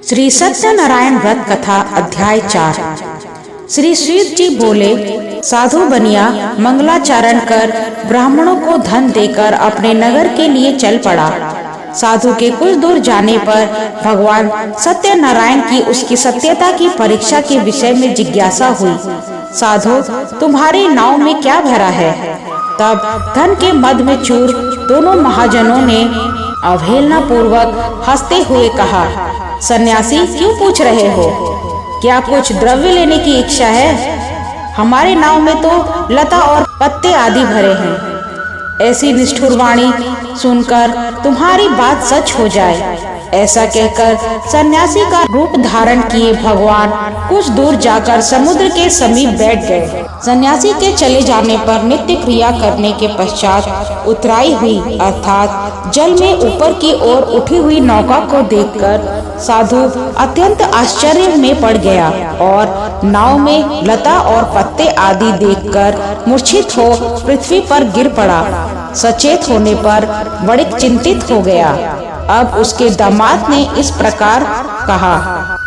श्री सत्यनारायण व्रत कथा अध्याय 4। श्री सूत जी बोले, साधु बनिया मंगलाचरण कर ब्राह्मणों को धन देकर अपने नगर के लिए चल पड़ा। साधु के कुछ दूर जाने पर भगवान सत्यनारायण की उसकी सत्यता की परीक्षा के विषय में जिज्ञासा हुई। साधु, तुम्हारी नाव में क्या भरा है? तब धन के मद में चूर दोनों महाजनों ने अवहेलना पूर्वक हंसते हुए कहा, सन्यासी क्यों पूछ रहे हो? क्या कुछ द्रव्य लेने की इच्छा है? हमारे नाव में तो लता और पत्ते आदि भरे हैं। ऐसी निष्ठुर वाणी सुनकर तुम्हारी बात सच हो जाए, ऐसा कहकर सन्यासी का रूप धारण किए भगवान कुछ दूर जाकर समुद्र के समीप बैठ गए। सन्यासी के चले जाने पर नित्य क्रिया करने के पश्चात उतराई हुई अर्थात जल में ऊपर की ओर उठी हुई नौका को देखकर साधु अत्यंत आश्चर्य में पड़ गया और नाव में लता और पत्ते आदि देखकर मूर्छित हो पृथ्वी पर गिर पड़ा। सचेत होने पर बड़े चिंतित हो गया। अब उसके दामाद ने इस प्रकार कहा,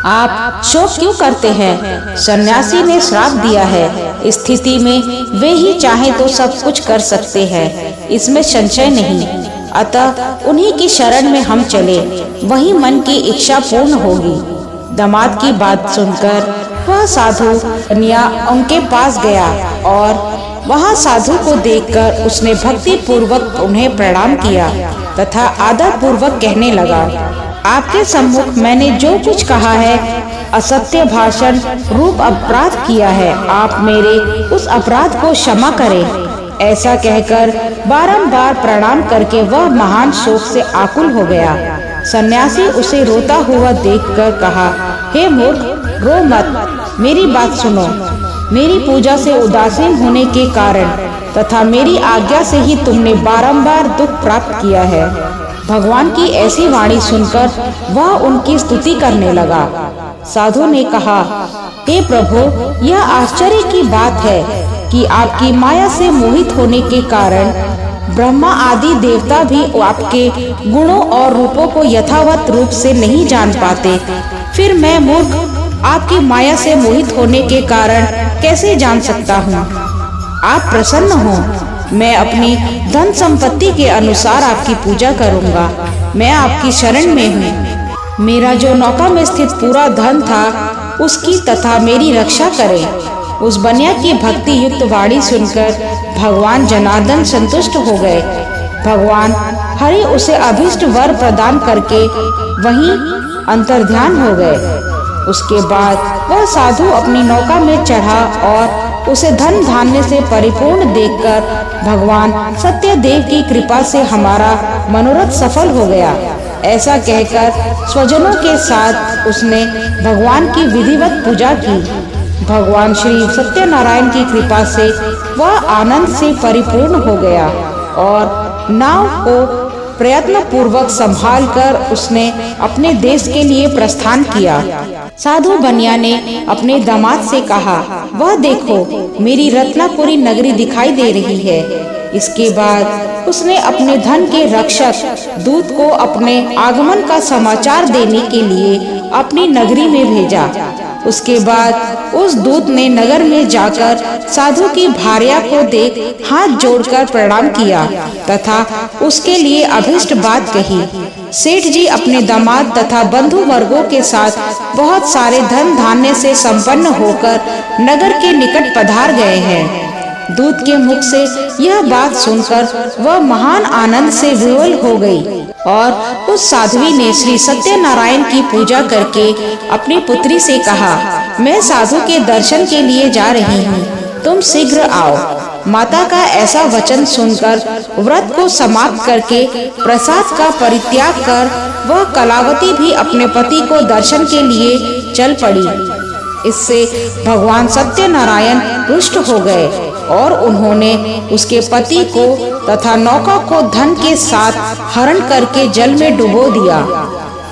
आप शोक क्यों करते हैं? सन्यासी ने श्राप दिया है, स्थिति में वे ही चाहे तो सब कुछ कर सकते हैं, इसमें संशय नहीं। अतः उन्हीं की शरण में हम चले, वही मन की इच्छा पूर्ण होगी। दामाद की बात सुनकर वह साधु कन्या उनके पास गया और वहां साधु को देखकर उसने भक्ति पूर्वक उन्हें प्रणाम किया तथा आदर पूर्वक कहने लगा, आपके सम्मुख मैंने जो कुछ कहा है असत्य भाषण रूप अपराध किया है, आप मेरे उस अपराध को क्षमा करें। ऐसा कहकर बारंबार प्रणाम करके वह महान शोक से आकुल हो गया। सन्यासी उसे रोता हुआ देखकर कहा, हे मूर्ख, रो मत, मेरी बात सुनो। मेरी पूजा से उदासीन होने के कारण तथा मेरी आज्ञा से ही तुमने बारंबार दुख प्राप्त किया है। भगवान की ऐसी वाणी सुनकर वह उनकी स्तुति करने लगा। साधु ने कहा, हे प्रभु, यह आश्चर्य की बात है कि आपकी माया से मोहित होने के कारण ब्रह्मा आदि देवता भी आपके गुणों और रूपों को यथावत रूप से नहीं जान पाते। फिर मैं मूर्ख आपकी माया से मोहित होने के कारण कैसे जान सकता हूँ? आप प्रसन्न हो, मैं अपनी धन संपत्ति के अनुसार आपकी पूजा करूँगा। मैं आपकी शरण में हूँ। मेरा जो नौका में स्थित पूरा धन था उसकी तथा मेरी रक्षा करें। उस बनिया की भक्ति युक्त वाणी सुनकर भगवान जनार्दन संतुष्ट हो गए। भगवान हरि उसे अभीष्ट वर प्रदान करके वहीं अंतर्ध्यान हो गए। उसके बाद वह साधु अपनी नौका में चढ़ा और उसे धन धान्य से परिपूर्ण देखकर भगवान सत्यदेव की कृपा से हमारा मनोरथ सफल हो गया। ऐसा कहकर स्वजनों के साथ उसने भगवान की विधिवत पूजा की। भगवान श्री सत्यनारायण की कृपा से वह आनंद से परिपूर्ण हो गया और नाव को प्रयत्न पूर्वक संभाल कर उसने अपने देश के लिए प्रस्थान किया। साधु बनिया ने अपने दामाद से कहा, वह देखो, मेरी रत्नापुरी नगरी दिखाई दे रही है। इसके बाद उसने अपने धन के रक्षक दूत को अपने आगमन का समाचार देने के लिए अपनी नगरी में भेजा। उसके बाद उस दूत ने नगर में जाकर साधु की भार्या को देख हाथ जोड़कर प्रणाम किया तथा उसके लिए अभीष्ट बात कही। सेठ जी अपने दामाद तथा बंधु वर्गों के साथ बहुत सारे धन धान्य से संपन्न होकर नगर के निकट पधार गए हैं। दूत के मुख से यह बात सुनकर वह महान आनंद से विह्वल हो गई और उस साध्वी ने श्री सत्यनारायण की पूजा करके अपनी पुत्री से कहा, मैं साधु के दर्शन के लिए जा रही हूँ, तुम शीघ्र आओ। माता का ऐसा वचन सुनकर व्रत को समाप्त करके प्रसाद का परित्याग कर वह कलावती भी अपने पति को दर्शन के लिए चल पड़ी। इससे भगवान सत्यनारायण रुष्ट हो गए और उन्होंने उसके पति को तथा नौका को धन के साथ हरण करके जल में डुबो दिया।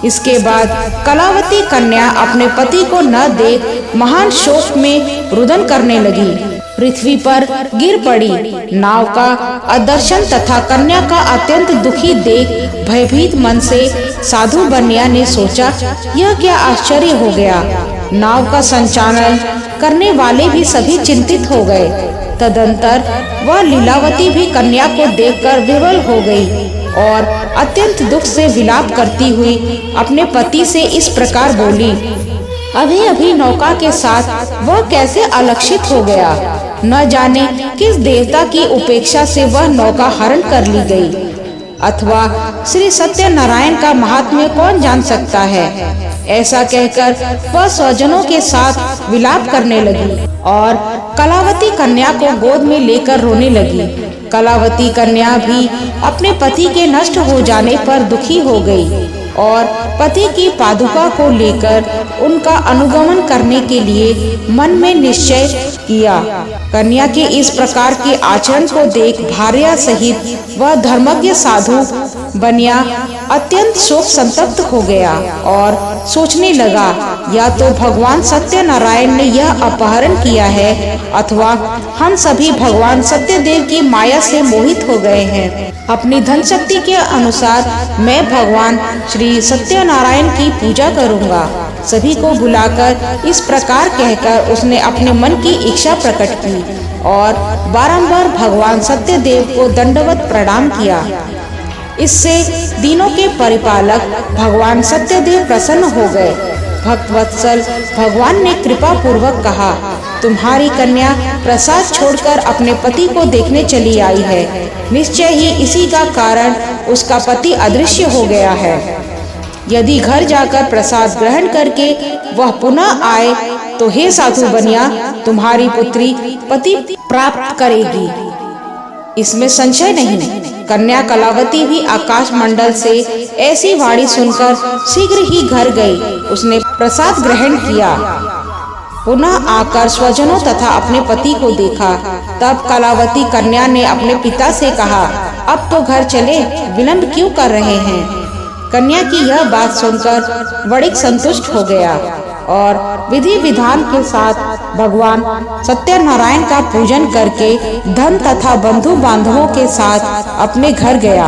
इसके बाद कलावती कन्या अपने पति को न देख महान शोक में रुदन करने लगी। पृथ्वी पर गिर पड़ी। नाव का अदर्शन तथा कन्या का अत्यंत दुखी देख भयभीत मन से साधु बनिया ने सोचा, यह क्या आश्चर्य हो गया। नाव का संचालन करने वाले भी सभी चिंतित हो गए। तदंतर वह लीलावती भी कन्या को देखकर विवल हो गई और अत्यंत दुख से विलाप करती हुई अपने पति से इस प्रकार बोली, अभी अभी नौका के साथ वह कैसे अलक्षित हो गया। न जाने किस देवता की उपेक्षा से वह नौका हरण कर ली गई, अथवा श्री सत्यनारायण का महात्म्य कौन जान सकता है। ऐसा कहकर वह स्वजनों के साथ विलाप करने लगी और कलावती कन्या को गोद में लेकर रोने लगी। कलावती कन्या भी अपने पति के नष्ट हो जाने पर दुखी हो गई और पति की पादुका को लेकर उनका अनुगमन करने के लिए मन में निश्चय किया। कन्या के इस प्रकार के आचरण को देख भार्या सहित वह धर्मज्ञ साधु बनिया अत्यंत शोक संतप्त हो गया और सोचने लगा, या तो भगवान सत्यनारायण ने यह अपहरण किया है, अथवा हम सभी भगवान सत्यदेव की माया से मोहित हो गए हैं। अपनी धन शक्ति के अनुसार मैं भगवान श्री सत्यनारायण की पूजा करूंगा। सभी को बुलाकर इस प्रकार कहकर उसने अपने मन की इच्छा प्रकट की और बारंबार भगवान सत्यदेव को दंडवत प्रणाम किया। इससे दीनों के परिपालक भगवान सत्यदेव प्रसन्न हो गए। भक्तवत्सल भगवान ने कृपा पूर्वक कहा, तुम्हारी कन्या प्रसाद छोड़कर अपने पति को देखने चली आई है। निश्चय ही इसी का कारण उसका पति अदृश्य हो गया है। यदि घर जाकर प्रसाद ग्रहण करके वह पुनः आए तो हे साधु बनिया, तुम्हारी पुत्री पति प्राप्त करेगी, इसमें संशय नहीं। कन्या कलावती भी आकाश मंडल से ऐसी वाणी सुनकर शीघ्र ही घर गई। उसने प्रसाद ग्रहण किया, पुनः आकर स्वजनों तथा अपने पति को देखा। तब कलावती कन्या ने अपने पिता से कहा, अब तो घर चले, विलंब क्यों कर रहे हैं। कन्या की यह बात सुनकर वणिक संतुष्ट हो गया और विधि विधान के साथ भगवान सत्यनारायण का पूजन करके धन तथा बंधु बांधवों के साथ अपने घर गया।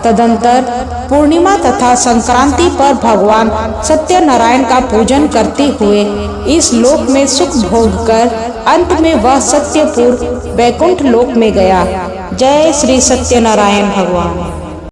तदंतर पूर्णिमा तथा संक्रांति पर भगवान सत्यनारायण का पूजन करते हुए इस लोक में सुख भोग कर अंत में वह सत्यपुर वैकुंठ लोक में गया। जय श्री सत्यनारायण भगवान।